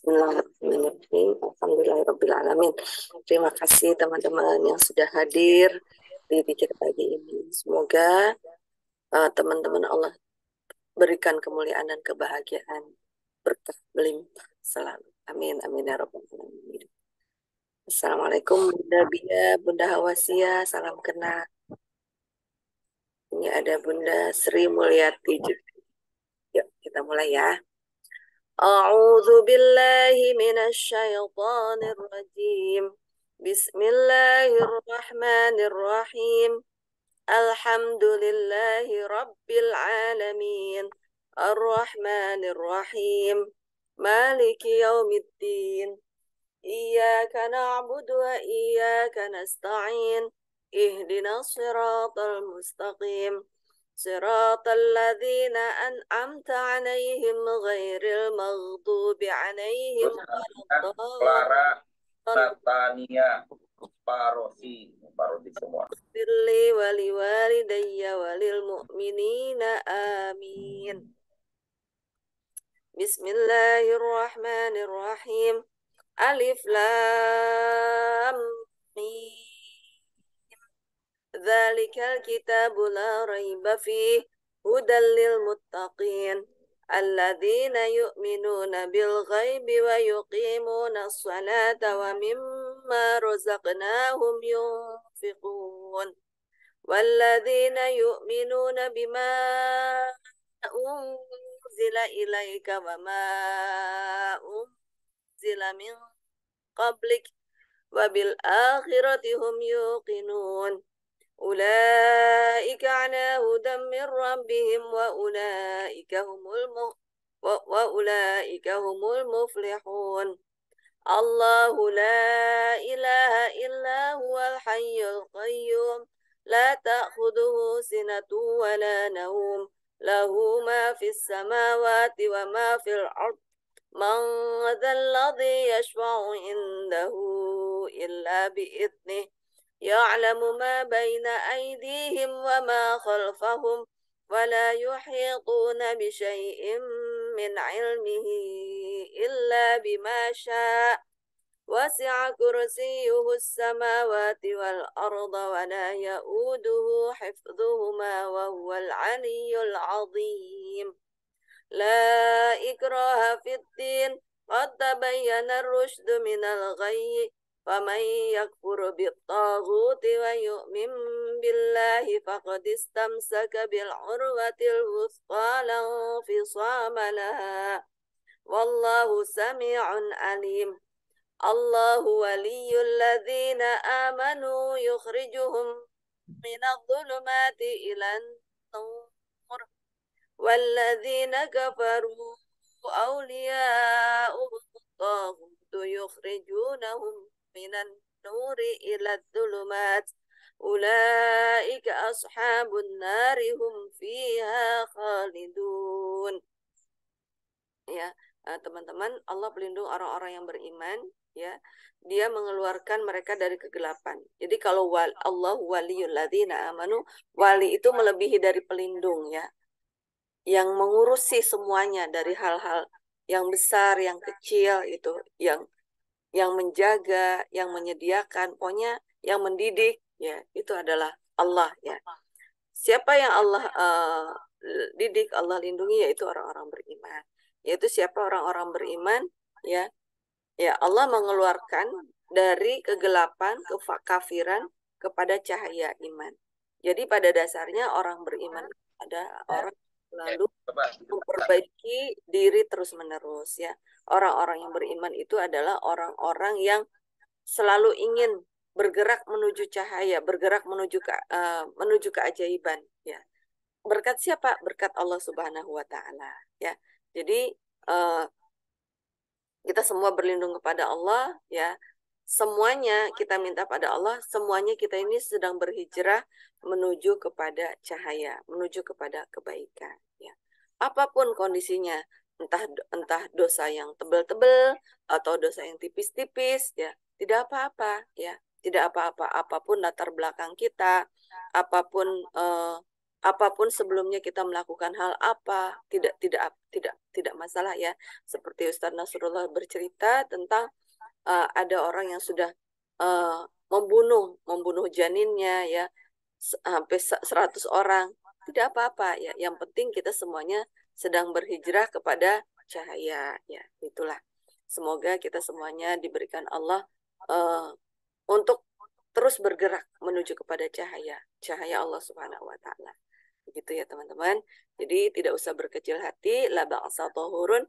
Bismillahirrahmanirrahim. Alhamdulillahirrabbilalamin. Terima kasih teman-teman yang sudah hadir di pikir pagi ini. Semoga teman-teman Allah berikan kemuliaan dan kebahagiaan, berkah melimpah selalu. Amin, amin ya rabbal alamin. Assalamualaikum Bunda Bia, Bunda Hawasia, salam kenal. Ini ada Bunda Sri Mulyati juga. Yuk kita mulai ya. أعوذ بالله من الشيطان الرجيم بسم الله الرحمن الرحيم الحمد لله رب العالمين الرحمن الرحيم مالك يوم الدين إياك نعبد وإياك نستعين اهدنا الصراط المستقيم صراط الذين أنعمت عليهم غير المغضوب عليهم ولا Clara, Natania, Parosi semua. اغفر لي ولوالدي وللمؤمنين آمين. بسم الله الرحمن الرحيم ألف لام ميم ذلك الكتاب لا ريب فيه هدى للمتقين الذين يؤمنون بالغيب ويقيمون الصلاة ومما رزقناهم ينفقون والذين يؤمنون بما أنزل إليك وما أنزل من قبلك وبالآخرة هم يوقنون أولئك على هدى من ربهم وأولئك هم المفلحون الله لا إله إلا هو الحي القيوم لا تأخذه سنة ولا نوم له ما في السماوات وما في الأرض من ذا الذي يشفع عنده إلا بإذنه يعلم ما بين أيديهم وما خلفهم ولا يحيطون بشيء من علمه إلا بما شاء وسع كرسيه السماوات والأرض ولا يؤوده حفظهما وهو العلي العظيم لا إكراه في الدين قد تبين الرشد من الغي ومن يكفر بالطاغوت ويؤمن بالله فقد استمسك بالعروة الوثقى لا انفصام لها والله سميع عليم الله ولي الذين آمنوا يخرجهم من الظلمات إلى النور والذين كفروا أولياؤهم الطاغوت يخرجونهم من النور إلى الظلمات أولئك أصحاب النار هم فيها خالدون. Ya, teman-teman, Allah pelindung orang-orang yang beriman, ya. Dia mengeluarkan mereka dari kegelapan. Jadi kalau Allah waliyul ladzina amanu, wali itu melebihi dari pelindung, ya. Yang mengurusi semuanya dari hal-hal yang besar, yang kecil itu, yang menjaga, yang menyediakan, pokoknya yang mendidik, ya, itu adalah Allah, ya. Siapa yang Allah didik, Allah lindungi, yaitu orang-orang beriman. Yaitu siapa orang-orang beriman, ya, ya Allah mengeluarkan dari kegelapan, kekafiran kepada cahaya iman. Jadi pada dasarnya orang beriman ada orang lalu memperbaiki diri terus-menerus, ya. Orang-orang yang beriman itu adalah orang-orang yang selalu ingin bergerak menuju cahaya, bergerak menuju keajaiban, ya. Berkat siapa? Berkat Allah Subhanahu wa taala, ya. Jadi kita semua berlindung kepada Allah, ya. Semuanya kita minta pada Allah, semuanya kita ini sedang berhijrah menuju kepada cahaya, menuju kepada kebaikan, ya. Apapun kondisinya, entah dosa yang tebal-tebal atau dosa yang tipis-tipis, ya, tidak apa-apa, ya. Tidak apa-apa, apapun latar belakang kita, apapun sebelumnya kita melakukan hal apa, tidak tidak masalah ya. Seperti Ustaz Nasrullah bercerita tentang ada orang yang sudah membunuh janinnya ya sampai 100 orang. Tidak apa-apa ya. Yang penting kita semuanya sedang berhijrah kepada cahaya ya. Itulah. Semoga kita semuanya diberikan Allah untuk terus bergerak menuju kepada cahaya Allah Subhanahu wa taala. Begitu ya teman-teman. Jadi tidak usah berkecil hati, la ba'sa tahurun,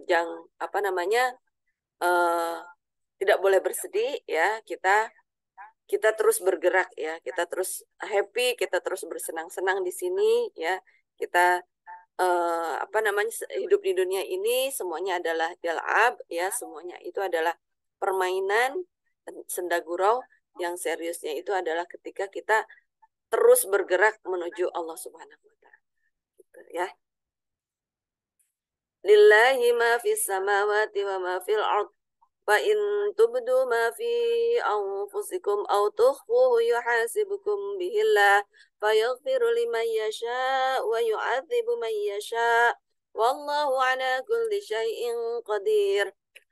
jangan apa namanya? Tidak boleh bersedih ya. Kita terus bergerak ya, kita terus happy, kita terus bersenang-senang di sini ya. Kita apa namanya, hidup di dunia ini semuanya adalah dal'ab ya, semuanya itu adalah permainan senda gurau. Yang seriusnya itu adalah ketika kita terus bergerak menuju Allah Subhanahu wa taala. Gitu ya. Lillahi ma fis samawati wa ma fil ard. Fa in tubdu ma fi anfusikum aw tukhfuhu yuhasibukum bihillah fayaghfiru liman yasha wa yu'adzibu man yasha. Wallahu ala kulli syai'in qadir.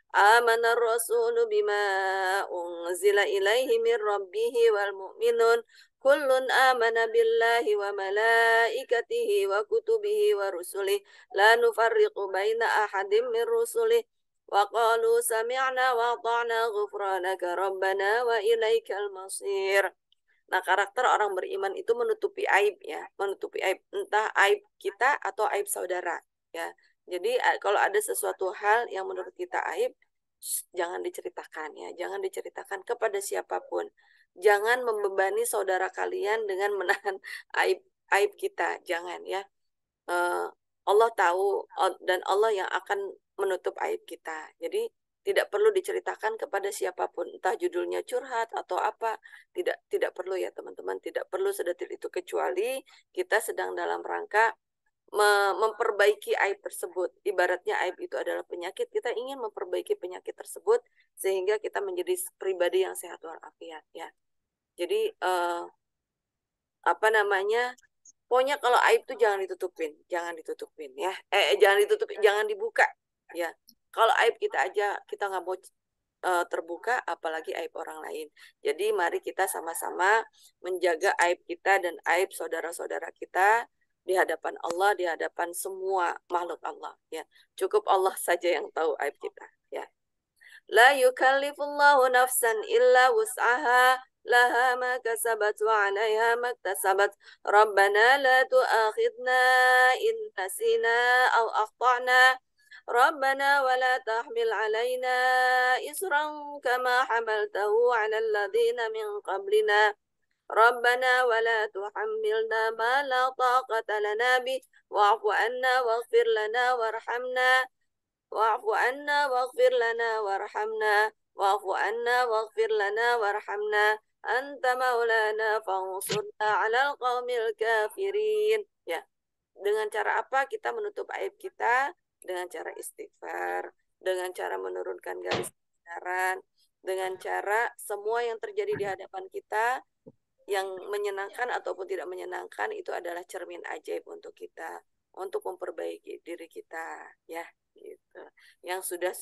آمن الرسول بما أنزل إليه من ربه والمؤمنون كل آمن بالله وملائكته وكتبه ورسله لا نفرق بين أحد من رسله وقالوا سمعنا وأطعنا غفرانك ربنا وإليك المصير. Nah, karakter orang beriman itu menutupi aib ya, menutupi aib, entah aib kita atau aib saudara ya. Jadi kalau ada sesuatu hal yang menurut kita aib, jangan diceritakan ya, jangan diceritakan kepada siapapun. Jangan membebani saudara kalian dengan menahan aib kita, jangan ya. Allah tahu dan Allah yang akan menutup aib kita. Jadi tidak perlu diceritakan kepada siapapun, entah judulnya curhat atau apa, tidak perlu ya teman-teman, tidak perlu sedetil itu, kecuali kita sedang dalam rangka memperbaiki aib tersebut. Ibaratnya aib itu adalah penyakit, kita ingin memperbaiki penyakit tersebut sehingga kita menjadi pribadi yang sehat walafiat ya. Jadi apa namanya? Pokoknya kalau aib itu jangan ditutupin ya. Jangan ditutupin, jangan dibuka ya. Kalau aib kita aja kita nggak mau terbuka, apalagi aib orang lain. Jadi mari kita sama-sama menjaga aib kita dan aib saudara-saudara kita di hadapan Allah, di hadapan semua makhluk Allah ya. Cukup Allah saja yang tahu aib kita ya. La yukallifullahu nafsan illa wus'aha laha ma kasabat wa 'alaiha ma iktasabat. Rabbana la tu'akhidna in nasina aw akhtana. Rabbana wa la tahmil 'alaina isran kama hamaltahu 'alal ladzina min qablina. ربنا ولا تحملنا ما لا طاقة لنا به واعف عنا واغفر لنا وارحمنا واعف عنا واغفر لنا وارحمنا واعف عنا واغفر لنا وارحمنا أنت مولانا فانصرنا على القوم الكافرين. Ya, dengan cara apa kita menutup aib kita? Dengan cara istighfar, dengan cara menurunkan garis kebenaran, dengan cara semua yang terjadi di hadapan kita yang menyenangkan ataupun tidak menyenangkan itu adalah cermin ajaib untuk kita, untuk memperbaiki diri kita ya gitu. Yang sudah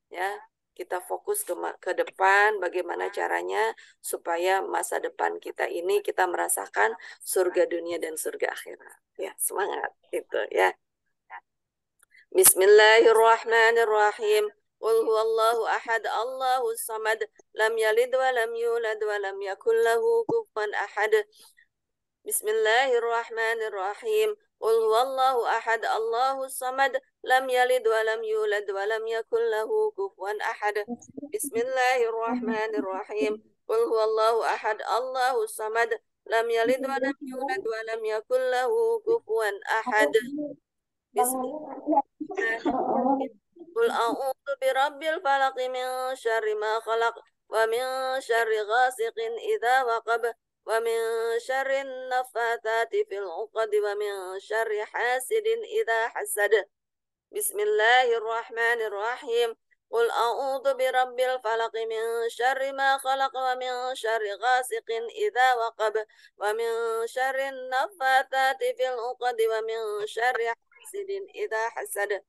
ya, kita fokus ke depan, bagaimana caranya supaya masa depan kita ini kita merasakan surga dunia dan surga akhirat ya. Semangat itu ya. Bismillahirrahmanirrahim. Qul huwallahu ahad, Allahus samad, lam yalid wa lam yulad wa lam yakul lahu kufuwan ahad. Bismillahirrahmanirrahim. Qul huwallahu ahad, Allahus samad, lam yalid wa lam yulad wa lam yakul lahu kufuwan ahad. Bismillahirrahmanirrahim. Qul huwallahu ahad, Allahus samad, lam yalid wa lam yulad wa lam yakul lahu kufuwan ahad. Bismillahirrahmanirrahim. Qul a'udzu birabbil falaq min syarri ma khalaq wa min syarri ghasiqin idza waqab wa min syarri naffatsati fil 'uqad wa min syarri hasidin idza hasad. Bismillahirrahmanirrahim. Qul a'udzu birabbil falaq min syarri ma khalaq wa min syarri ghasiqin idza waqab wa min syarri naffatsati fil 'uqad wa min syarri حاسد إذا حسد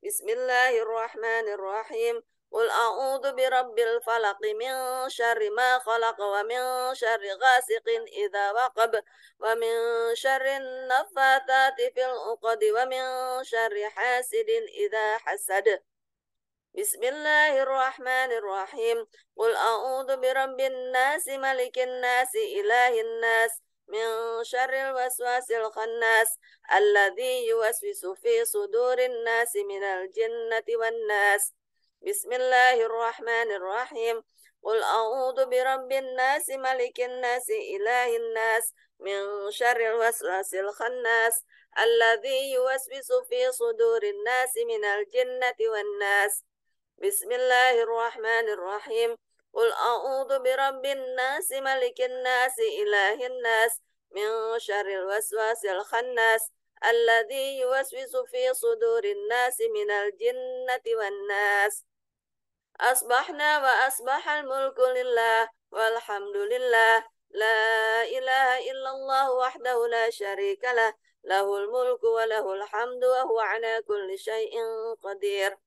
بسم الله الرحمن الرحيم قل أعوذ برب الفلق من شر ما خلق ومن شر غاسق إذا وقب ومن شر النفاثات في العقد ومن شر حاسد إذا حسد بسم الله الرحمن الرحيم قل أعوذ برب الناس ملك الناس إله الناس من شر الوسواس الخناس الذي يوسوس في صدور الناس من الجنة والناس بسم الله الرحمن الرحيم قل أعوذ برب الناس ملك الناس إله الناس من شر الوسواس الخناس الذي يوسوس في صدور الناس من الجنة والناس بسم الله الرحمن الرحيم قل أعوذ برب الناس ملك الناس إله الناس من شر الوسواس الخناس الذي يوسوس في صدور الناس من الجنة والناس أصبحنا وأصبح الملك لله والحمد لله لا إله إلا الله وحده لا شريك له له الملك وله الحمد وهو على كل شيء قدير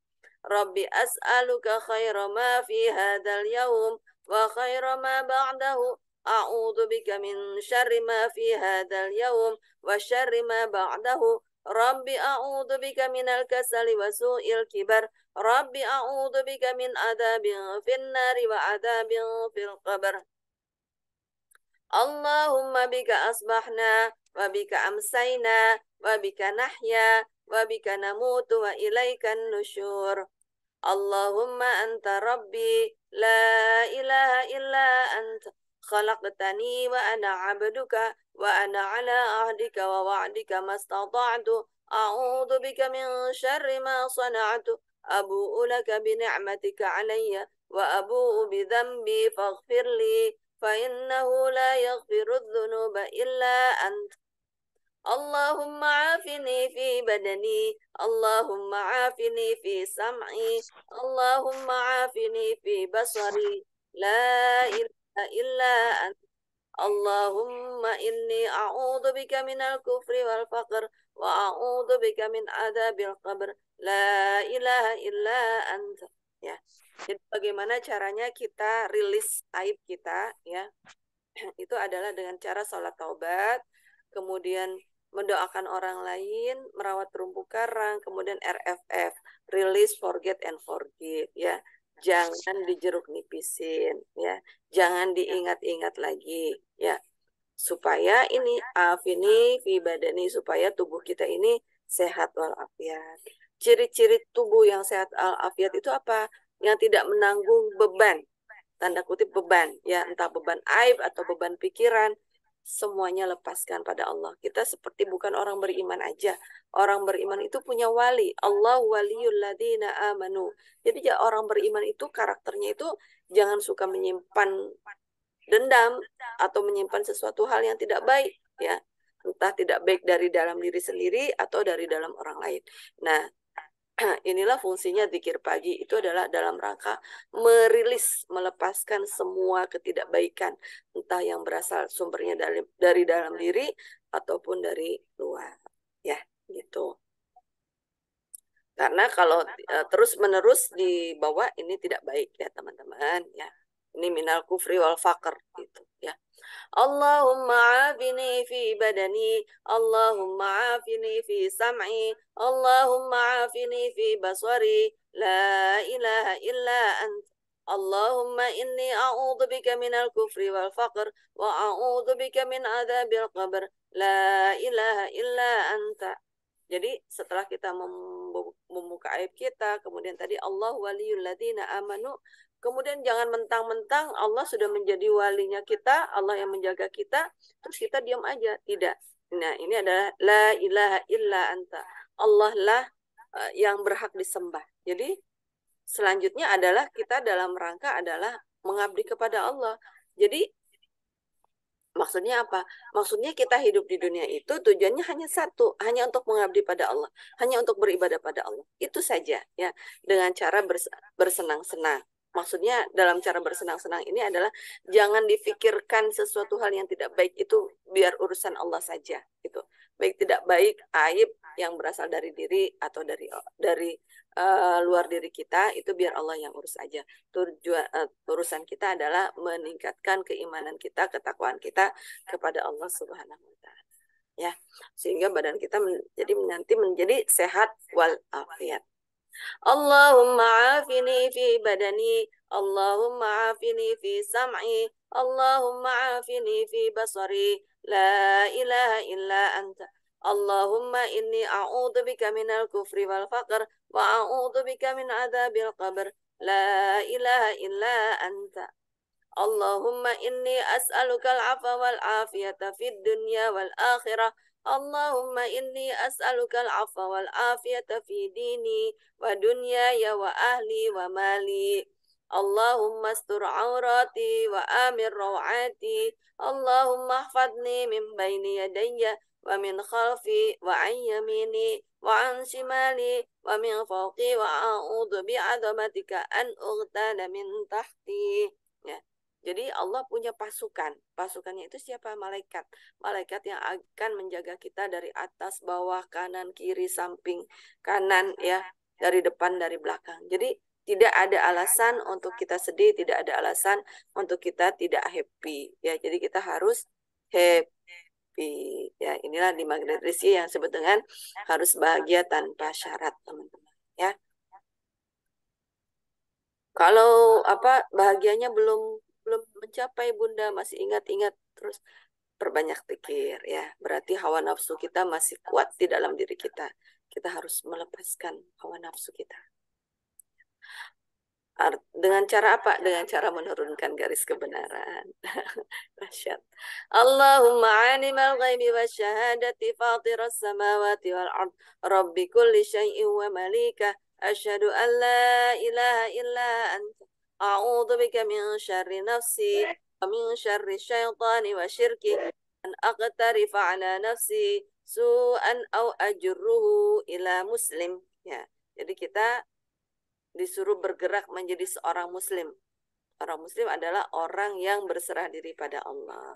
ربي أسألك خير ما في هذا اليوم وخير ما بعده أعوذ بك من شر ما في هذا اليوم وشر ما بعده ربي أعوذ بك من الكسل وسوء الكبر ربي أعوذ بك من عذاب في النار وعذاب في القبر اللهم بك أصبحنا وبك أمسينا وبك نحيا وبك نموت وإليك النشور اللهم أنت ربي لا إله إلا أنت خلقتني وأنا عبدك وأنا على عهدك ووعدك ما استطعت أعوذ بك من شر ما صنعت أبوء لك بنعمتك علي وأبوء بذنبي فاغفر لي فإنه لا يغفر الذنوب إلا أنت اللهم عافني في بدني اللهم عافني في سمعي اللهم عافني في بصري لا إله إلا أنت اللهم إني أعوذ بك من الكفر والفقر وأعوذ بك من عذاب القبر لا إله إلا أنت ya. Jadi bagaimana caranya kita rilis aib kita ya? Itu adalah dengan cara sholat taubat, kemudian mendoakan orang lain, merawat terumbu karang, kemudian RFF, release, forget and forgive ya. Jangan dijeruk nipisin ya. Jangan diingat-ingat lagi ya. Supaya ini afini fi badani, supaya tubuh kita ini sehat walafiat. Ciri-ciri tubuh yang sehat walafiat itu apa? Yang tidak menanggung beban, tanda kutip beban ya, entah beban aib atau beban pikiran, semuanya lepaskan pada Allah. Kita seperti bukan orang beriman aja. Orang beriman itu punya wali. Allah waliyul ladzina amanu. Jadi ya, orang beriman itu karakternya itu jangan suka menyimpan dendam atau menyimpan sesuatu hal yang tidak baik ya. Entah tidak baik dari dalam diri sendiri atau dari dalam orang lain. Nah, inilah fungsinya zikir pagi, itu adalah dalam rangka merilis, melepaskan semua ketidakbaikan, entah yang berasal sumbernya dari dalam diri ataupun dari luar, ya gitu. Karena kalau terus-menerus dibawa ini tidak baik ya teman-teman ya. Ini minal kufri wal faqr gitu ya. Allahumma afini fi badani, Allahumma afini fi sam'i, Allahumma afini fi basari, la ilaha illa ant. Allahumma inni a'udhu bika minal kufri wal faqr, wa a'udhu bika min adzabil qabr, la ilaha illa anta. Jadi setelah kita membuka aib kita, kemudian tadi Allah waliyul ladzina amanu, kemudian jangan mentang-mentang Allah sudah menjadi walinya kita, Allah yang menjaga kita, terus kita diam aja. Tidak. Nah, ini adalah la ilaha illa anta. Allah lah yang berhak disembah. Jadi selanjutnya adalah kita dalam rangka adalah mengabdi kepada Allah. Jadi maksudnya apa? Maksudnya kita hidup di dunia itu tujuannya hanya satu, hanya untuk mengabdi pada Allah, hanya untuk beribadah pada Allah. Itu saja ya, dengan cara bersenang-senang. Maksudnya dalam cara bersenang-senang ini adalah jangan difikirkan sesuatu hal yang tidak baik, itu biar urusan Allah saja gitu. Baik tidak baik, aib yang berasal dari diri atau dari luar diri kita, itu biar Allah yang urus aja. Urusan kita adalah meningkatkan keimanan kita, ketakwaan kita kepada Allah Subhanahu wa taala. Ya, sehingga badan kita nanti menjadi sehat walafiat. Allahumma afini fi badani, Allahumma afini fi sam'i, Allahumma afini fi basari, la ilaha illa anta. Allahumma inni a'udhu bika minal kufri wal faqr, wa a'udhu bika min adzabil qabr, la ilaha illa anta. Allahumma inni as'alukal afwa wal afiyata fid dunya wal akhirah. Allahumma inni as'alukal afwa wal afiyata fi dini wa dunyaya wa ahli wa mali. Allahumma astur aurati wa amir rawati. Allahumma hfadni min baini yadayya wa min khalfi wa an yamini wa an shimali wa min fawqi wa a'udhu bi'azamatika an ughtana min tahti. Ya. Jadi Allah punya pasukan. Pasukannya itu siapa? Malaikat. Malaikat yang akan menjaga kita dari atas, bawah, kanan, kiri, samping, kanan, ya, dari depan, dari belakang. Jadi tidak ada alasan untuk kita sedih, tidak ada alasan untuk kita tidak happy. Ya, jadi kita harus happy. Ya, inilah 5 kriteria yang disebut dengan harus bahagia tanpa syarat, teman-teman. Ya. Kalau bahagianya belum mencapai, Bunda masih ingat-ingat terus, perbanyak zikir ya. Berarti hawa nafsu kita masih kuat di dalam diri kita. Kita harus melepaskan hawa nafsu kita. Dengan cara apa? Dengan cara menurunkan garis kebenaran. Rasyad. Allahumma animal ghaibi wasyahadati fatiras samawati wal ard, rabbi kulli syai'in wa malika, asyhadu an la ilaha illa anta, a'udzu bika min syarri nafsi wa min syarri syaitani wa syirki, an aqtarifa ala nafsi su'an aw ajruhu ila muslim. Ya. Jadi kita disuruh bergerak menjadi seorang muslim. Orang muslim adalah orang yang berserah diri pada Allah.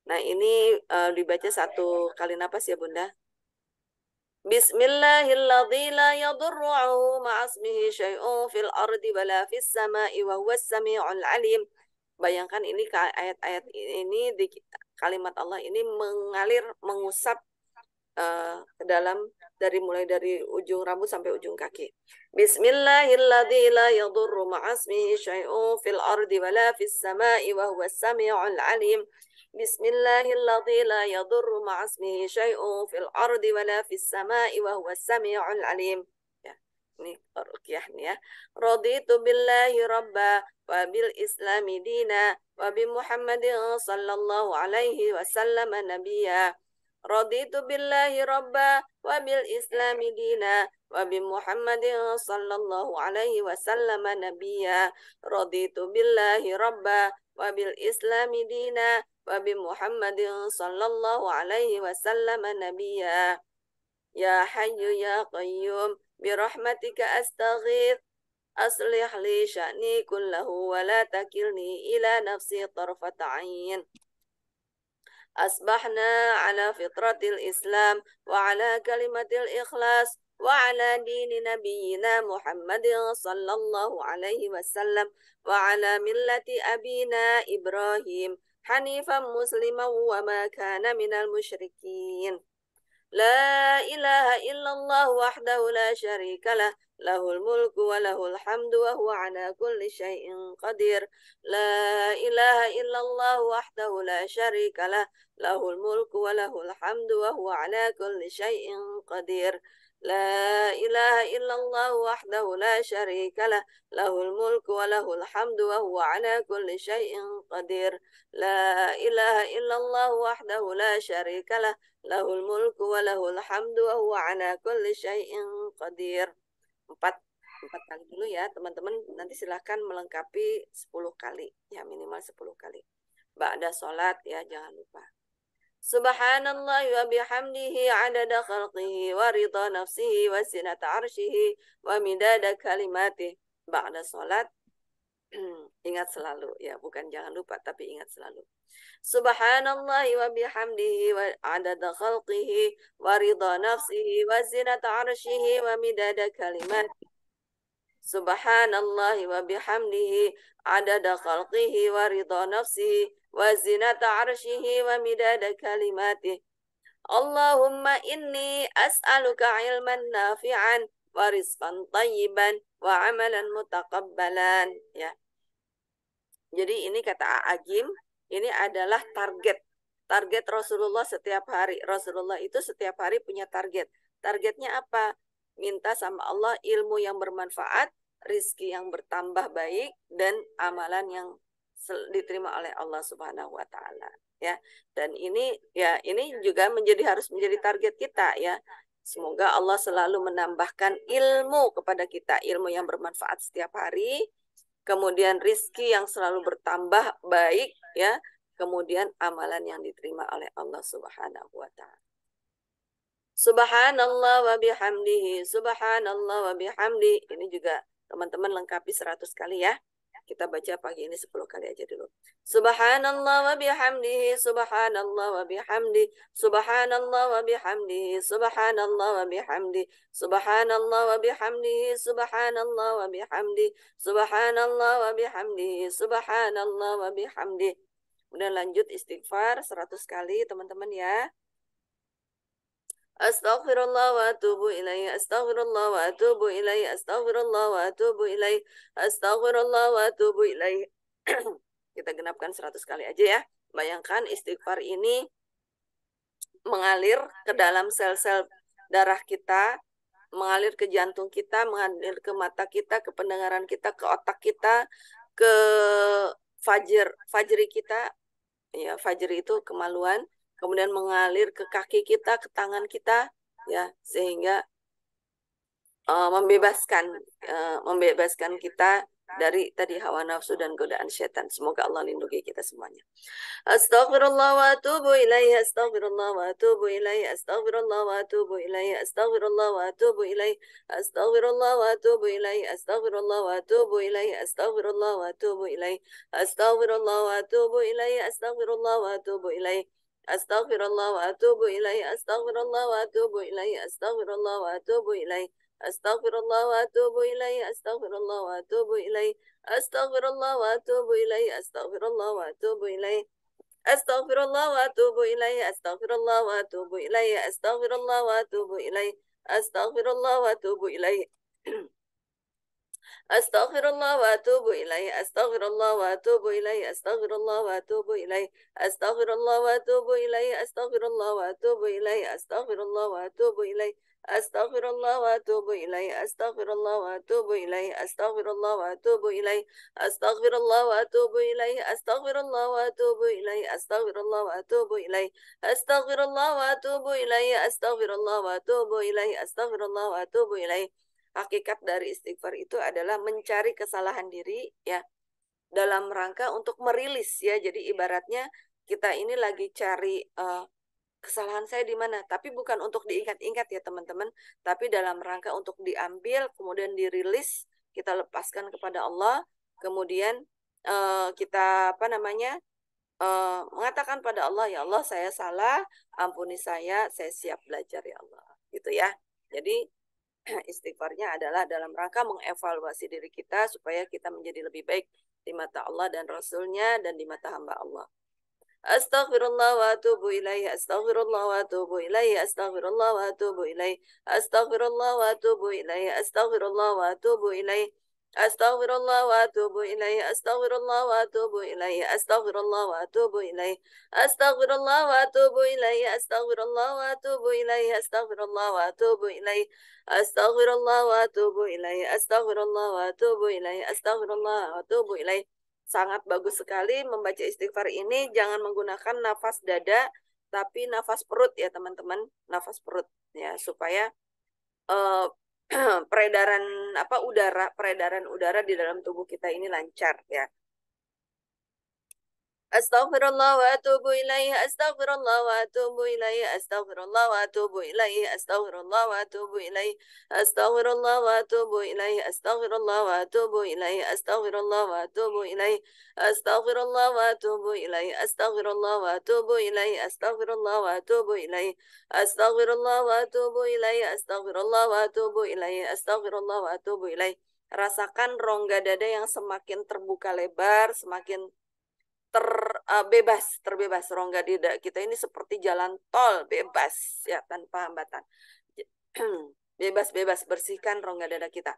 Nah, ini dibaca satu kali napas ya, Bunda. Bismillahilladzi la yadurru'u ma'asmihi syai'un fil ardi wala fis sama'i wa huwas sami'ul alim. Bayangkan ini ayat-ayat ini, di kalimat Allah ini mengalir, mengusap ke dalam, mulai dari ujung rambut sampai ujung kaki. Bismillahilladzi la yadurru ma'asmihi syai'un fil ardi wala fis sama'i wa huwas sami'ul alim. Bismillahilladzi la yadurru ma'asmihi syai'un fil ardi wala fis sama'i wa huwas sami'ul alim. Ya, ini ruqyah nih ya. Raditu billahi rabba wa bil islami dina wa bi Muhammadin sallallahu alaihi wasallam nabiyya. Raditu billahi rabba wa bil islami dina wa bi Muhammadin sallallahu alaihi wasallam nabiyya. Raditu billahi rabba wa bil islami dina wa bi Muhammadin sallallahu alaihi wasallam nabiyya. Ya hayyu ya qayyum bi rahmatika astaghith, aslih li sya'ni kullahu wa la takilni ila nafsi tarfata 'ain. أصبحنا على فطرة الإسلام وعلى كلمة الإخلاص وعلى دين نبينا محمد صلى الله عليه وسلم وعلى ملة أبينا إبراهيم حنيفا مسلما وما كان من المشركين. لا إله إلا الله وحده لا شريك له له الملك وله الحمد وهو على كل شيء قدير. لا إله إلا الله وحده لا شريك له له الملك وله الحمد وهو على كل شيء قدير. لا إله إلا الله وحده لا شريك له له الملك وله الحمد وهو على كل شيء قدير. لا إله إلا الله وحده لا شريك له له الملك وله الحمد وهو على كل شيء قدير. Empat kali dulu ya teman-teman, nanti silahkan melengkapi 10 kali ya, minimal 10 kali. Ba'da sholat ya, jangan lupa. Subhanallah wa bihamdihi adada khalqihi wa ridha nafsihi wa sinata arshihi wa midada kalimatih. Ba'da sholat ingat selalu ya, bukan jangan lupa tapi ingat selalu. Subhanallahi wa bihamdihi wa adada khalqihi wa ridha nafsihi wa zinata arshihi wa midada kalimatihi. Subhanallahi wa bihamdihi adada khalqihi wa ridha nafsihi wa zinata arshihi wa midada kalimatihi. Allahumma inni as'aluka ilman nafi'an wa rizqan tayyiban wa amalan mutaqabbalan. Ya. Jadi ini kata Agim, ini adalah target. Target Rasulullah setiap hari. Rasulullah itu setiap hari punya target. Targetnya apa? Minta sama Allah ilmu yang bermanfaat, rizki yang bertambah baik, dan amalan yang diterima oleh Allah Subhanahu wa taala. Ya. Dan ini juga harus menjadi target kita ya. Semoga Allah selalu menambahkan ilmu kepada kita, ilmu yang bermanfaat setiap hari, kemudian rizki yang selalu bertambah baik ya, kemudian amalan yang diterima oleh Allah Subhanahu wa taala. Subhanallah wa bihamdihi, subhanallah wa bihamdi. Ini juga teman-teman lengkapi 100 kali ya. Kita baca pagi ini 10 kali aja dulu. Subhanallah wa bihamdihi, subhanallah wa bihamdi, subhanallah wa bihamdihi, subhanallah wa bihamdi, subhanallah wa bihamdihi, subhanallah wa bihamdi, subhanallah wa bihamdihi, subhanallah wa bihamdi. Kemudian lanjut istighfar 100 kali teman-teman ya. Astaghfirullah wa atubu ilaih, astaghfirullah wa atubu ilaih, astaghfirullah wa atubu ilaih, astaghfirullah wa atubu ilaih. Kita genapkan 100 kali aja ya. Bayangkan istighfar ini mengalir ke dalam sel-sel darah kita, mengalir ke jantung kita, mengalir ke mata kita, ke pendengaran kita, ke otak kita, ke fajri kita. Ya, fajri itu kemaluan. Kemudian mengalir ke kaki kita, ke tangan kita, ya, sehingga membebaskan kita dari tadi hawa nafsu dan godaan setan. Semoga Allah lindungi kita semuanya. Astaghfirullah wa atubu ilaihi, astaghfirullah wa atubu ilaihi, astaghfirullah wa atubu ilaihi, astaghfirullah wa atubu ilaihi, astaghfirullah wa atubu ilaihi, astaghfirullah wa atubu ilaihi, astaghfirullah wa atubu ilaihi, astaghfirullah wa atubu ilaihi, astaghfirullah wa atubu ilaihi. Astaghfirullah wa atubu ilaihi, astaghfirullah wa atubu ilaihi, astaghfirullah wa atubu ilaihi, astaghfirullah wa atubu ilaihi, astaghfirullah wa atubu ilaihi, astaghfirullah wa atubu ilaihi, astaghfirullah wa atubu ilaihi, astaghfirullah wa atubu ilaihi, astaghfirullah wa atubu ilaihi, astaghfirullah wa atubu ilaihi, astaghfirullah wa atubu ilaihi. Astaghfirullah wa atubu ilaihi, astaghfirullah wa atubu ilaihi, astaghfirullah wa atubu ilaihi, astaghfirullah wa atubu ilaihi, astaghfirullah wa atubu ilaihi, astaghfirullah wa atubu ilaihi, astaghfirullah wa atubu ilaihi, astaghfirullah wa atubu ilaihi, astaghfirullah wa atubu ilaihi, astaghfirullah wa atubu ilaihi, astaghfirullah wa atubu ilaihi, astaghfirullah wa atubu ilaihi, astaghfirullah wa atubu ilaihi, astaghfirullah wa atubu ilaihi, astaghfirullah wa atubu ilaihi. Hakikat dari istighfar itu adalah mencari kesalahan diri ya, dalam rangka untuk merilis ya. Jadi ibaratnya kita ini lagi cari kesalahan saya di mana, tapi bukan untuk diingat-ingat ya teman-teman, tapi dalam rangka untuk diambil kemudian dirilis, kita lepaskan kepada Allah, kemudian kita mengatakan pada Allah, ya Allah saya salah, ampuni saya siap belajar ya Allah, gitu ya. Jadi istighfarnya adalah dalam rangka mengevaluasi diri kita supaya kita menjadi lebih baik di mata Allah dan Rasulnya dan di mata hamba Allah. Astaghfirullah wa atubu ilaihi, astaghfirullah wa atubu ilaihi, astaghfirullah wa atubu ilaihi, astaghfirullah wa atubu ilaihi, astaghfirullah wa atubu ilaihi, astaghfirullah wa atubu ilaihi, astaghfirullah wa atubu ilaihi, astaghfirullah wa atubu ilaihi, astaghfirullah wa atubu ilaihi, astaghfirullah wa atubu ilaihi, astaghfirullah wa atubu ilaihi, astaghfirullah wa atubu ilaihi, astaghfirullah wa atubu ilaihi, astaghfirullah wa atubu ilaihi. Sangat bagus sekali membaca istighfar ini. Jangan menggunakan nafas dada, tapi nafas perut ya teman-teman, nafas perut ya, supaya peredaran udara di dalam tubuh kita ini lancar ya. Astaghfirullah wa atubu ilaihi, astaghfirullah wa atubu ilaihi, astaghfirullah wa atubu ilaihi, astaghfirullah wa atubu ilaihi, astaghfirullah wa atubu ilaihi, astaghfirullah wa atubu ilaihi, astaghfirullah wa atubu ilaihi, astaghfirullah wa atubu ilaihi, astaghfirullah wa atubu ilaihi, astaghfirullah wa atubu ilaihi, astaghfirullah wa atubu ilaihi, astaghfirullah wa atubu ilaihi, astaghfirullah wa atubu ilaihi. Rasakan rongga dada yang semakin terbuka lebar, semakin terbebas rongga dada kita ini seperti jalan tol bebas ya tanpa hambatan. Bebas bersihkan rongga dada kita.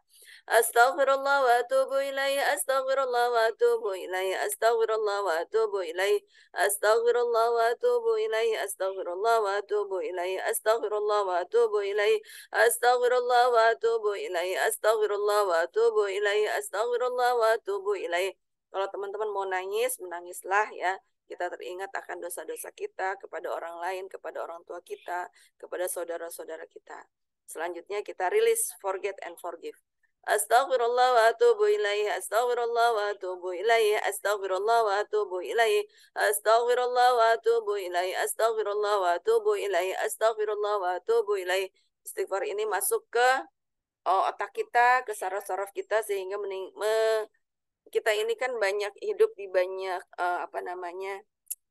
Astaghfirullah wa atubu ilaihi, astaghfirullah wa atubu ilaihi, astaghfirullah wa atubu ilaihi, astaghfirullah wa atubu ilaihi, astaghfirullah wa atubu ilaihi, astaghfirullah wa atubu ilaihi, astaghfirullah wa atubu ilaihi, astaghfirullah wa atubu ilaihi, astaghfirullah wa atubu ilaihi. Kalau teman-teman mau nangis, menangislah ya. Kita teringat akan dosa-dosa kita kepada orang lain, kepada orang tua kita, kepada saudara-saudara kita. Selanjutnya kita rilis forget and forgive. Astaghfirullah wa atubu ilaihi, astaghfirullah wa atubu ilaihi, astaghfirullah wa atubu ilaihi, astaghfirullah wa atubu ilaihi, astaghfirullah wa atubu ilaihi, astaghfirullah wa atubu ilaihi. Istighfar ini masuk ke otak kita, ke saraf-saraf kita sehingga kita ini kan banyak hidup di banyak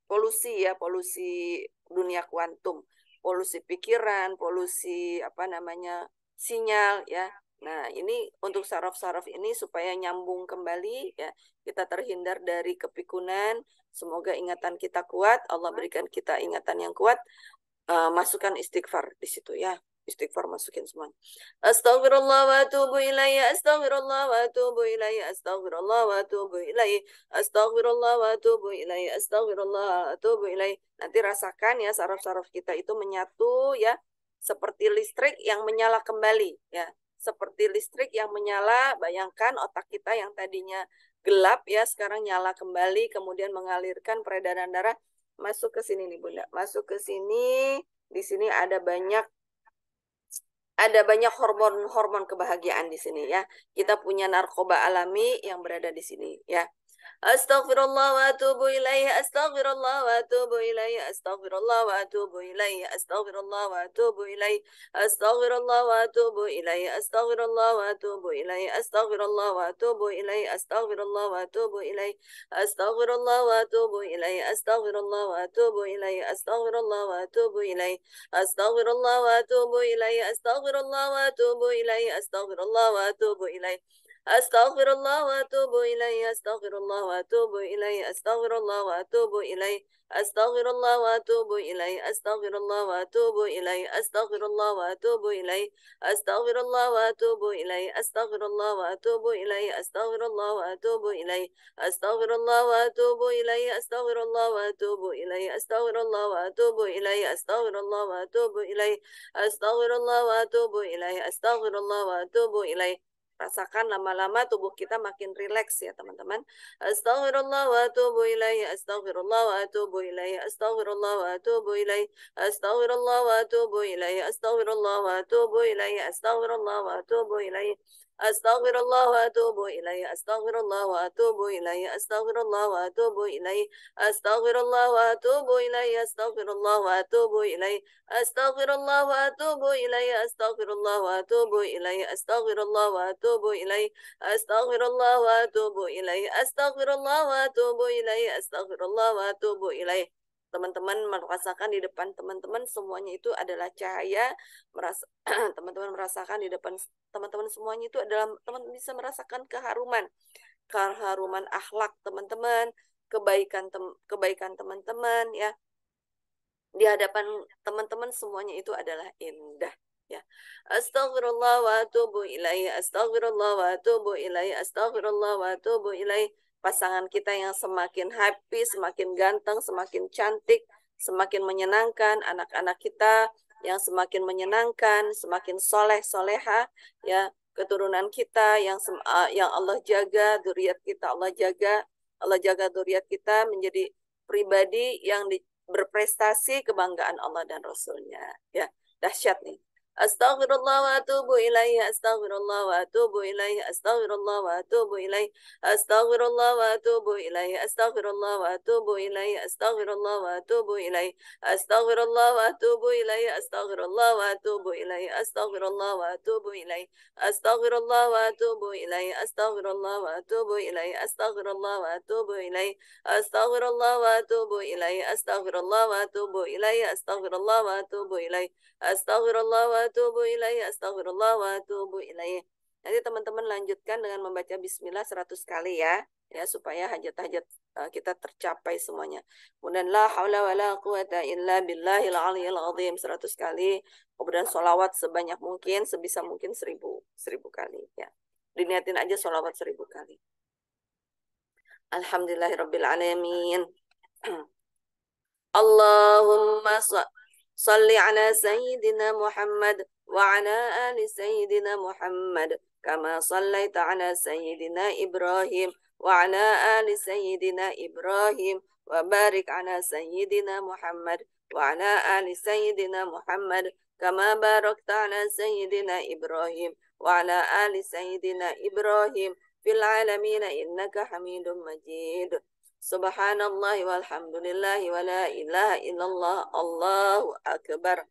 polusi ya, polusi dunia kuantum, polusi pikiran, polusi sinyal ya. Nah, ini untuk saraf-saraf ini supaya nyambung kembali ya, kita terhindar dari kepikunan. Semoga ingatan kita kuat, Allah berikan kita ingatan yang kuat. Masukkan istighfar di situ ya. Istighfar masukin semua. Astaghfirullah wa atubu ilaihi, astaghfirullah wa atubu ilaihi, astaghfirullah wa atubu ilaihi, astaghfirullah wa atubu ilaihi, astaghfirullah wa atubu ilaihi. Nanti rasakan ya saraf-saraf kita itu menyatu ya, seperti listrik yang menyala kembali ya. Seperti listrik yang menyala, bayangkan otak kita yang tadinya gelap ya, sekarang nyala kembali, kemudian mengalirkan peredaran darah masuk ke sini nih Bunda. Masuk ke sini. Di sini ada banyak hormon-hormon kebahagiaan di sini ya. Kita punya narkoba alami yang berada di sini ya. Astaghfirullah wa atubu ilaihi, astaghfirullah wa atubu ilaihi, astaghfirullah wa atubu ilaihi, astaghfirullah wa atubu ilaihi, astaghfirullah wa atubu ilaihi, astaghfirullah wa atubu ilaihi, astaghfirullah wa atubu ilaihi, astaghfirullah wa atubu ilaihi, astaghfirullah wa atubu ilaihi, astaghfirullah wa atubu ilaihi, astaghfirullah wa atubu ilaihi, astaghfirullah wa atubu ilaihi, astaghfirullah wa atubu ilaihi, astaghfirullah wa atubu ilaihi. Astaghfirullah wa atubu ilaihi, astaghfirullah wa atubu ilaihi, astaghfirullah wa atubu ilaihi, astaghfirullah wa atubu ilaihi, astaghfirullah wa atubu ilaihi, astaghfirullah wa atubu ilaihi, astaghfirullah wa atubu ilaihi, astaghfirullah wa atubu ilaihi, astaghfirullah wa atubu ilaihi, astaghfirullah wa atubu ilaihi, astaghfirullah wa atubu ilaihi, astaghfirullah wa atubu ilaihi, astaghfirullah wa atubu ilaihi, astaghfirullah wa atubu ilaihi, astaghfirullah wa atubu ilaihi. Rasakan lama-lama tubuh kita makin rileks ya teman-teman. Astaghfirullah wa atubu ilaihi, astaghfirullah wa atubu ilaihi, astaghfirullah wa atubu ilaihi, astaghfirullah wa atubu ilaihi, astaghfirullah wa atubu ilaihi, astaghfirullah wa atubu ilaihi, astaghfirullah wa atubu ilaihi, astaghfirullah wa atubu ilaihi, astaghfirullah wa atubu ilaihi, astaghfirullah wa atubu ilaihi, astaghfirullah wa atubu ilaihi, astaghfirullah wa atubu ilaihi, astaghfirullah wa atubu ilaihi, astaghfirullah wa atubu ilaihi, astaghfirullah wa atubu ilaihi, astaghfirullah wa atubu ilaihi, astaghfirullah wa atubu ilaihi. Teman-teman merasakan di depan teman-teman semuanya itu adalah cahaya, teman-teman merasakan di depan teman-teman semuanya itu adalah teman-teman bisa merasakan keharuman akhlak teman-teman, kebaikan teman-teman ya. Di hadapan teman-teman semuanya itu adalah indah ya. Astaghfirullah wa atubu ilaihi, astaghfirullah wa atubu ilaihi, astaghfirullah wa atubu ilaihi. Pasangan kita yang semakin happy, semakin ganteng, semakin cantik, semakin menyenangkan, anak-anak kita yang semakin menyenangkan, semakin soleh soleha ya, keturunan kita yang Allah jaga, zuriat kita Allah jaga zuriat kita menjadi pribadi yang berprestasi, kebanggaan Allah dan Rasulnya ya. Dahsyat nih. Astaghfirullah wa atubu ilaihi. Astaghfirullah wa atubu ilaihi. Astaghfirullah wa atubu ilaihi. Astaghfirullah wa atubu ilaihi. Astaghfirullah wa atubu ilaihi. Astaghfirullah wa atubu ilaihi. Astaghfirullah wa atubu ilaihi. Astaghfirullah wa atubu ilaihi. Astaghfirullah wa atubu ilaihi. Astaghfirullah wa atubu ilaihi. Astaghfirullah wa atubu ilaihi. Astaghfirullah wa atubu ilaihi. Astaghfirullah wa atubu ilaihi. Astaghfirullah wa atubu ilaihi. Astaghfirullah wa atubu ilaihi. Astaghfirullah wa atubu ilaihi. Astaghfirullah wa atubu ilaihi. Nanti teman-teman lanjutkan dengan membaca bismillah 100 kali ya. Ya, supaya hajat-hajat kita tercapai semuanya. Kemudian la haula wa la quwata illa billahil aliyil azim 100 kali. Kemudian sholawat sebanyak mungkin, sebisa mungkin 1000 kali ya. Diniatin aja sholawat 1000 kali. Alhamdulillahirabbil alamin. Allahumma salli ala sayyidina Muhammad wa ala ali sayyidina Muhammad kama sallaita ala sayyidina Ibrahim wa ala ali sayyidina Ibrahim wa barik ala sayyidina Muhammad wa ala ali sayyidina Muhammad kama barakta ala sayyidina Ibrahim wa ala ali sayyidina Ibrahim fil alamin innaka Hamidum Majid. Subhanallah walhamdulillah wa la ilaha illallah Allahu akbar.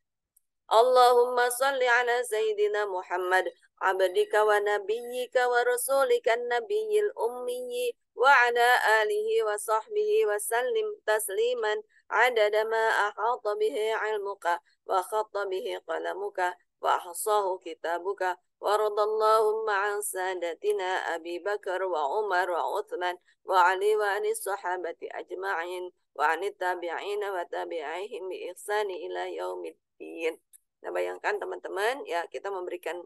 Allahumma salli ala sayyidina Muhammad abdika wa nabiyyika wa rasulika nabiyil ummi wa ala alihi wa sahbihi wa sallim tasliman adada ma ahata bihi ilmuka wa khatta bihi qalamuka wa ahsahu kitabuka wa radallahumma an sadatina Abi Bakar wa Umar wa Uthman wa Ali wa anis sahabati ajma'in wa anit tabi'ina wa tabi'ihim bi ihsani ila yaumiddin. Nah, bayangkan teman-teman, ya kita memberikan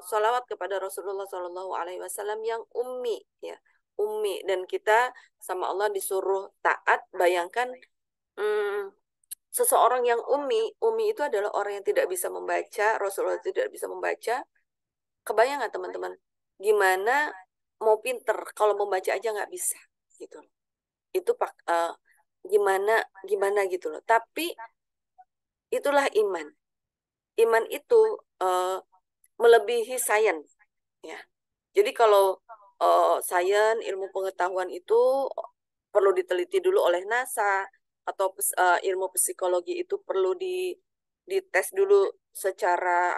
sholawat kepada Rasulullah Shallallahu Alaihi Wasallam yang ummi, ya ummi, dan kita sama Allah disuruh taat. Bayangkan seseorang yang ummi itu adalah orang yang tidak bisa membaca. Rasulullah tidak bisa membaca. Kebayang nggak teman-teman? Gimana mau pinter kalau membaca aja nggak bisa, gitu. Itu gimana gitu loh. Tapi itulah iman. Iman itu melebihi sains, ya. Jadi kalau sains, ilmu pengetahuan itu perlu diteliti dulu oleh NASA, atau ilmu psikologi itu perlu dites dulu secara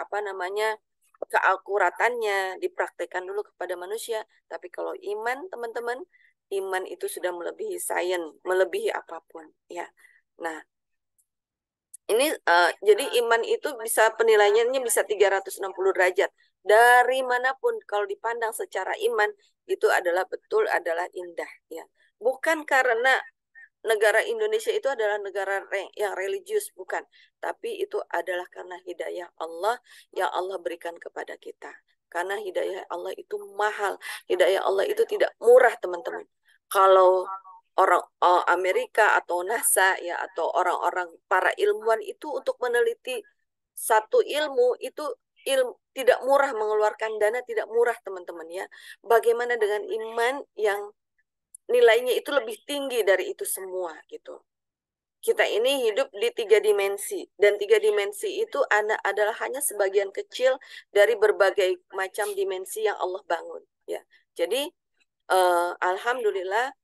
keakuratannya, dipraktekkan dulu kepada manusia. Tapi kalau iman, teman-teman, iman itu sudah melebihi sains, melebihi apapun, ya. Nah, ini jadi iman itu bisa penilaiannya bisa 360 derajat. Dari manapun kalau dipandang secara iman itu adalah indah, ya. Bukan karena negara Indonesia itu adalah negara yang religius, bukan. Tapi itu adalah karena hidayah Allah yang Allah berikan kepada kita. Karena hidayah Allah itu mahal. Hidayah Allah itu tidak murah, teman-teman. Kalau orang Amerika atau NASA, ya, atau orang-orang para ilmuwan itu untuk meneliti satu ilmu itu tidak murah, mengeluarkan dana tidak murah, teman-teman, ya. Bagaimana dengan iman yang nilainya itu lebih tinggi dari itu semua, gitu. Kita ini hidup di 3 dimensi, dan 3 dimensi itu adalah hanya sebagian kecil dari berbagai macam dimensi yang Allah bangun, ya. Jadi alhamdulillah,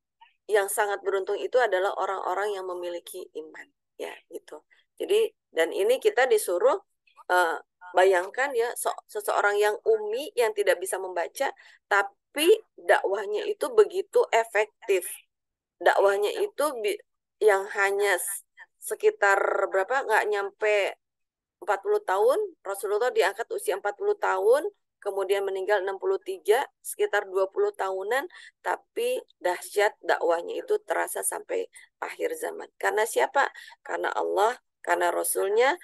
yang sangat beruntung itu adalah orang-orang yang memiliki iman, ya, gitu. Jadi, dan ini kita disuruh bayangkan, ya, seseorang yang ummi, yang tidak bisa membaca, tapi dakwahnya itu begitu efektif. Dakwahnya itu yang hanya sekitar berapa, nggak nyampe 40 tahun, Rasulullah diangkat usia 40 tahun, kemudian meninggal 63, sekitar 20 tahunan, tapi dahsyat dakwahnya itu terasa sampai akhir zaman. Karena siapa? Karena Allah, karena Rasulnya,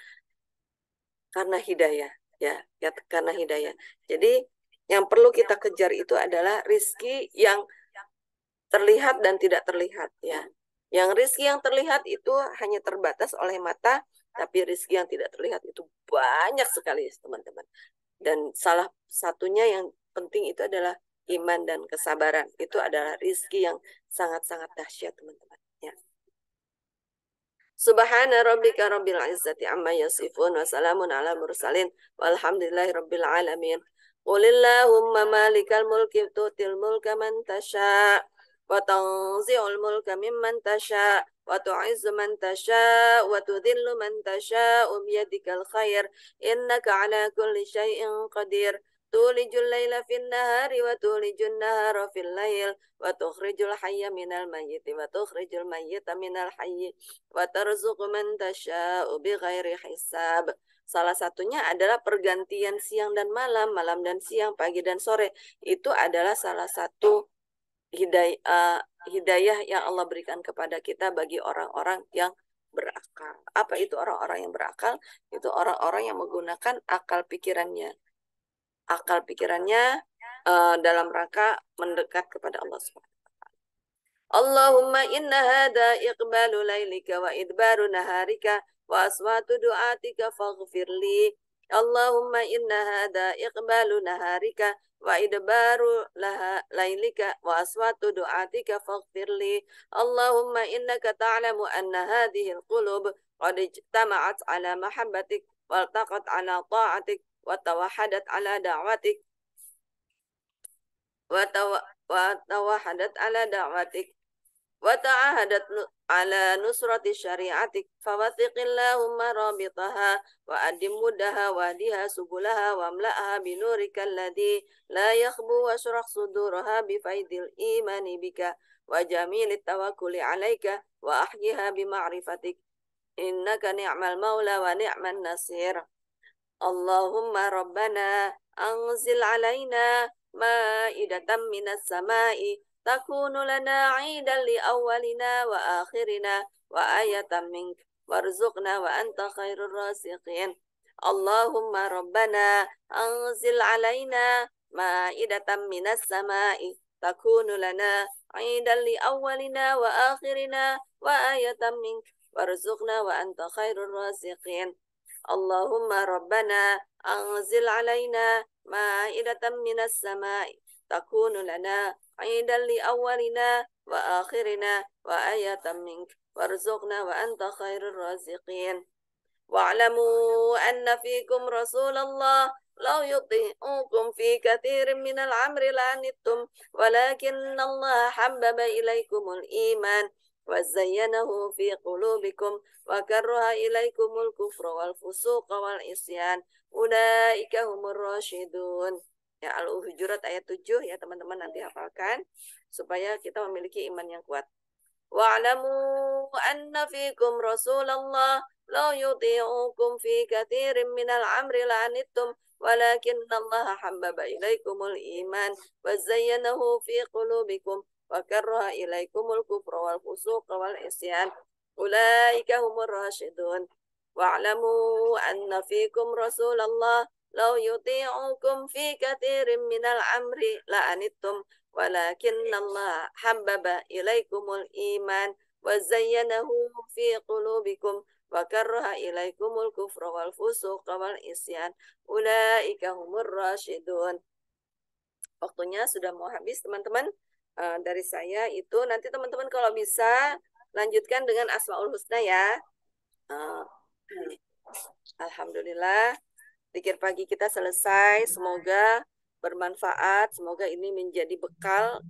karena hidayah, ya, karena hidayah. Jadi yang perlu kita kejar itu adalah rizki yang terlihat dan tidak terlihat, ya. Yang rizki yang terlihat itu hanya terbatas oleh mata, tapi rizki yang tidak terlihat itu banyak sekali, teman-teman. Dan salah satunya yang penting itu adalah iman dan kesabaran. Itu adalah rizki yang sangat-sangat dahsyat, teman-teman, ya. Subhana rabbika rabbil izzati amma yasifun wa salamun ala mursalin walhamdulillahi rabbil alamin. Qulillahumma malikal mulki tu'til mulka man tasha wa tanzi'ul mulka mimman tasha wa tu'izzu man tasha wa tudhillu man tasha biyadikal khair innaka ala kulli syai'in qadir. Tulijul laila fin nahari wa tulijun nahara fil lail wa tukhrijul hayya minal mayyiti wa tukhrijul mayyita minal hayyi wa tarzuqu man tasya'u bighairi hisab. Salah satunya adalah pergantian siang dan malam, malam dan siang, pagi dan sore. Itu adalah salah satu hidayah yang Allah berikan kepada kita bagi orang-orang yang berakal. Apa itu orang-orang yang berakal? Itu orang-orang yang menggunakan akal pikirannya. Akal pikirannya dalam rangka mendekat kepada Allah SWT. Allahumma inna hada iqbalu laylika wa idbaru naharika wa aswatu du'atika faghfir li. Allahumma inna hada iqbalu naharika wa idbaru laylika wa aswatu du'atika faghfir li. Allahumma innaka ta'lamu anna hadhihi al-qulub qad ijtama'at ala mahabbatik waltaqat ala ta'atik wa tawahadat ala da'watik wa tawahadat ala da'watik wa ta'ahadat ala nusrati syari'atik fawathiqillahumma rabitaha wa adim mudaha wa diha subulaha wa amla'aha binurika alladhi la yakhbu wa surah suduraha bifaidil imani bika wa jamilit tawakkuli alaika wa ahyiha bima'rifatik innaka ni'mal maula wa ni'man nasir. Allahumma rabbana anzil alaina ma'idatan minas sama'i takunu lana 'idan li awwalina wa akhirina wa ayatan mink warzuqna wa anta khairur raziqin. Allahumma rabbana anzil alaina ma'idatan minas sama'i takunu lana 'idan li awwalina wa akhirina wa ayatan mink warzuqna wa anta khairur raziqin. Allahumma rabbana anzil alaina ma'idatan minas sama'i takunu lana 'idan li awwalina wa akhirina wa ayatan mink warzuqna wa anta khairur raziqin. Wa'lamu anna fikum Rasulullah law yuti'ukum fi katsirin minal amri la'anittum walakinna Allah habbaba ilaikumul iman وزينه في قلوبكم وكره إليكم الكفر والفسوق والعصيان أولئك هم الراشدون. Ya, Al-Hujurat ayat 7 ya teman-teman, nanti hafalkan supaya kita memiliki iman yang kuat. Wa'lamu anna fikum Rasulullah law yuti'ukum fi katsirin minal amri la'anittum walakinna Allah habbaba ilaikumul iman wa zayyanahu fi qulubikum wa karraha ilaikumul kufra wal fusuqa wal isyan ulaika humur rasyidun. Wa'lamu anna fikum Rasulullah law yuti'ukum fi katsirin minal amri la'anittum walakinna Allah habbaba ilaikumul iman wa zayyanahu fi qulubikum wa karraha ilaikumul kufra wal fusuqa wal isyan ulaika humur rasyidun. Waktunya sudah mau habis teman-teman. Dari saya itu nanti teman-teman kalau bisa lanjutkan dengan Asmaul Husna ya. Alhamdulillah, zikir pagi kita selesai. Semoga bermanfaat. Semoga ini menjadi bekal